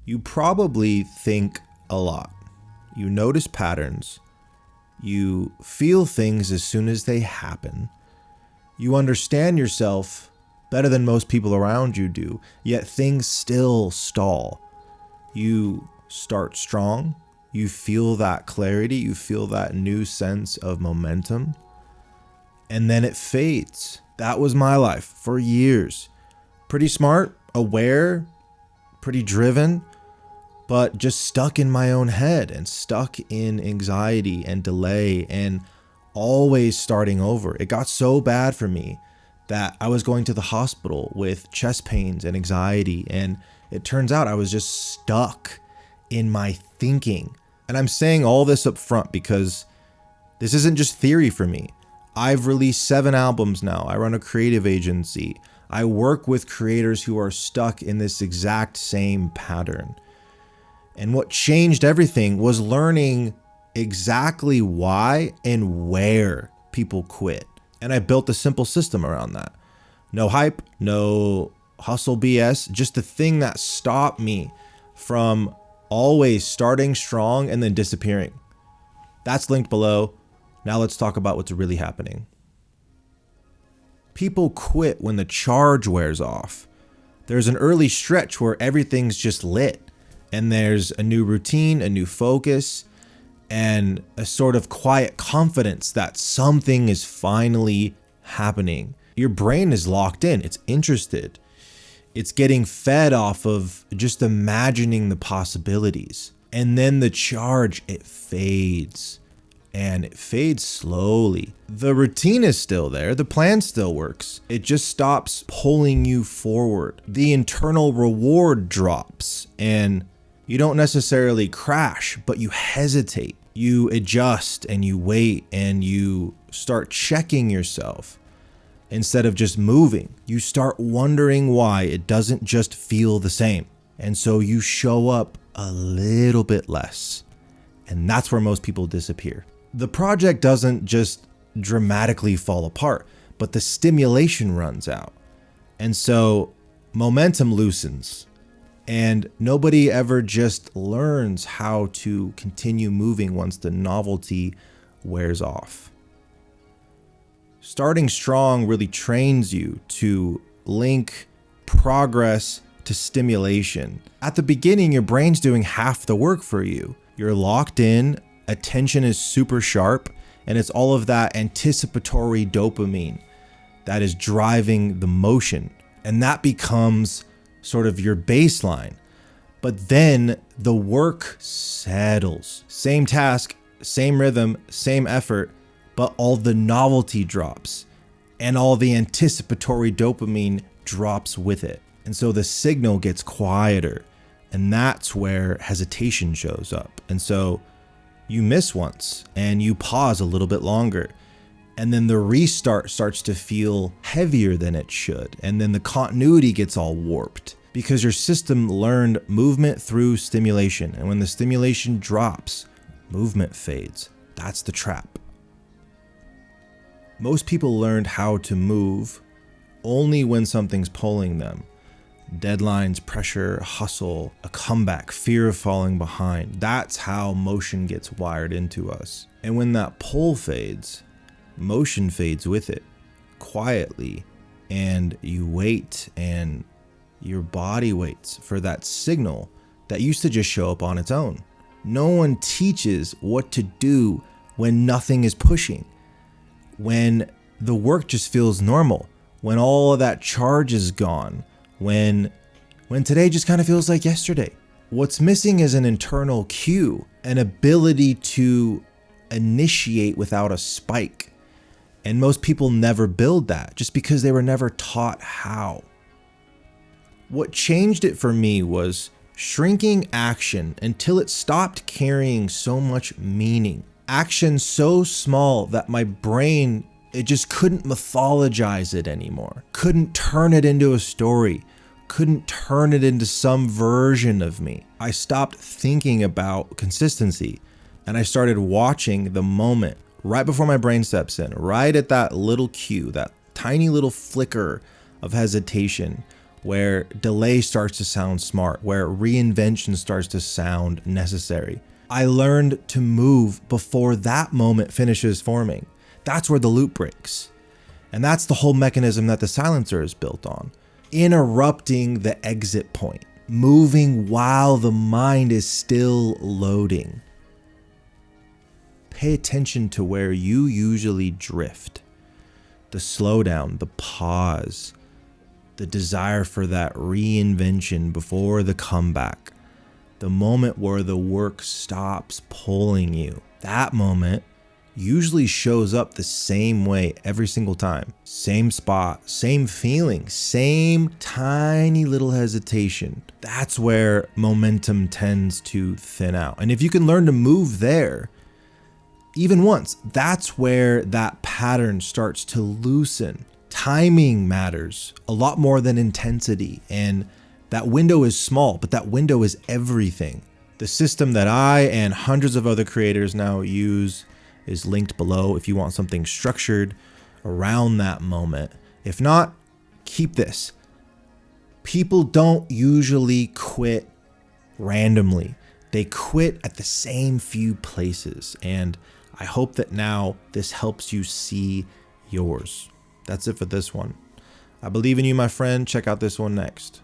You probably think a lot. You notice patterns. You feel things as soon as they happen. You understand yourself better than most people around you do, yet things still stall. You start strong. You feel that clarity. You feel that new sense of momentum. And then it fades. That was my life for years. Pretty smart, aware, pretty driven, but just stuck in my own head and stuck in anxiety and delay and always starting over. It got so bad for me that I was going to the hospital with chest pains and anxiety, and it turns out I was just stuck in my thinking. And I'm saying all this up front because this isn't just theory for me. I've released 7 albums now. I run a creative agency. I work with creators who are stuck in this exact same pattern. And what changed everything was learning exactly why and where people quit. And I built a simple system around that. No hype, no hustle BS, just the thing that stopped me from always starting strong and then disappearing. That's linked below. Now let's talk about what's really happening. People quit when the charge wears off. There's an early stretch where everything's just lit. And there's a new routine, a new focus, and a sort of quiet confidence that something is finally happening. Your brain is locked in. It's interested. It's getting fed off of just imagining the possibilities. And then the charge, it fades. And it fades slowly. The routine is still there. The plan still works. It just stops pulling you forward. The internal reward drops, and you don't necessarily crash, but you hesitate. You adjust and you wait and you start checking yourself. Instead of just moving, you start wondering why it doesn't just feel the same. And so you show up a little bit less. And that's where most people disappear. The project doesn't just dramatically fall apart, but the stimulation runs out. And so momentum loosens. And nobody ever just learns how to continue moving once the novelty wears off. Starting strong really trains you to link progress to stimulation. At the beginning, your brain's doing half the work for you. You're locked in, attention is super sharp, and it's all of that anticipatory dopamine that is driving the motion. And that becomes sort of your baseline. But then the work settles. Same task, same rhythm, same effort, but all the novelty drops and all the anticipatory dopamine drops with it. And so the signal gets quieter, and that's where hesitation shows up. And so you miss once and you pause a little bit longer. And then the restart starts to feel heavier than it should. And then the continuity gets all warped because your system learned movement through stimulation. And when the stimulation drops, movement fades. That's the trap. Most people learned how to move only when something's pulling them. Deadlines, pressure, hustle, a comeback, fear of falling behind. That's how motion gets wired into us. And when that pull fades, motion fades with it, quietly, and you wait, and your body waits for that signal that used to just show up on its own. No one teaches what to do when nothing is pushing, when the work just feels normal, when all of that charge is gone, when today just kind of feels like yesterday. What's missing is an internal cue, an ability to initiate without a spike. And most people never build that just because they were never taught how. What changed it for me was shrinking action until it stopped carrying so much meaning. Action so small that my brain, it just couldn't mythologize it anymore. Couldn't turn it into a story. Couldn't turn it into some version of me. I stopped thinking about consistency and I started watching the moment right before my brain steps in, right at that little cue, that tiny little flicker of hesitation where delay starts to sound smart, where reinvention starts to sound necessary. I learned to move before that moment finishes forming. That's where the loop breaks. And that's the whole mechanism that the silencer is built on. Interrupting the exit point, moving while the mind is still loading. Pay attention to where you usually drift. The slowdown, the pause, the desire for that reinvention before the comeback, the moment where the work stops pulling you. That moment usually shows up the same way every single time. Same spot, same feeling, same tiny little hesitation. That's where momentum tends to thin out. And if you can learn to move there, even once, that's where that pattern starts to loosen. Timing matters a lot more than intensity. And that window is small, but that window is everything. The system that I and hundreds of other creators now use is linked below if you want something structured around that moment. If not, keep this. People don't usually quit randomly. They quit at the same few places. And I hope that now this helps you see yours. That's it for this one. I believe in you, my friend. Check out this one next.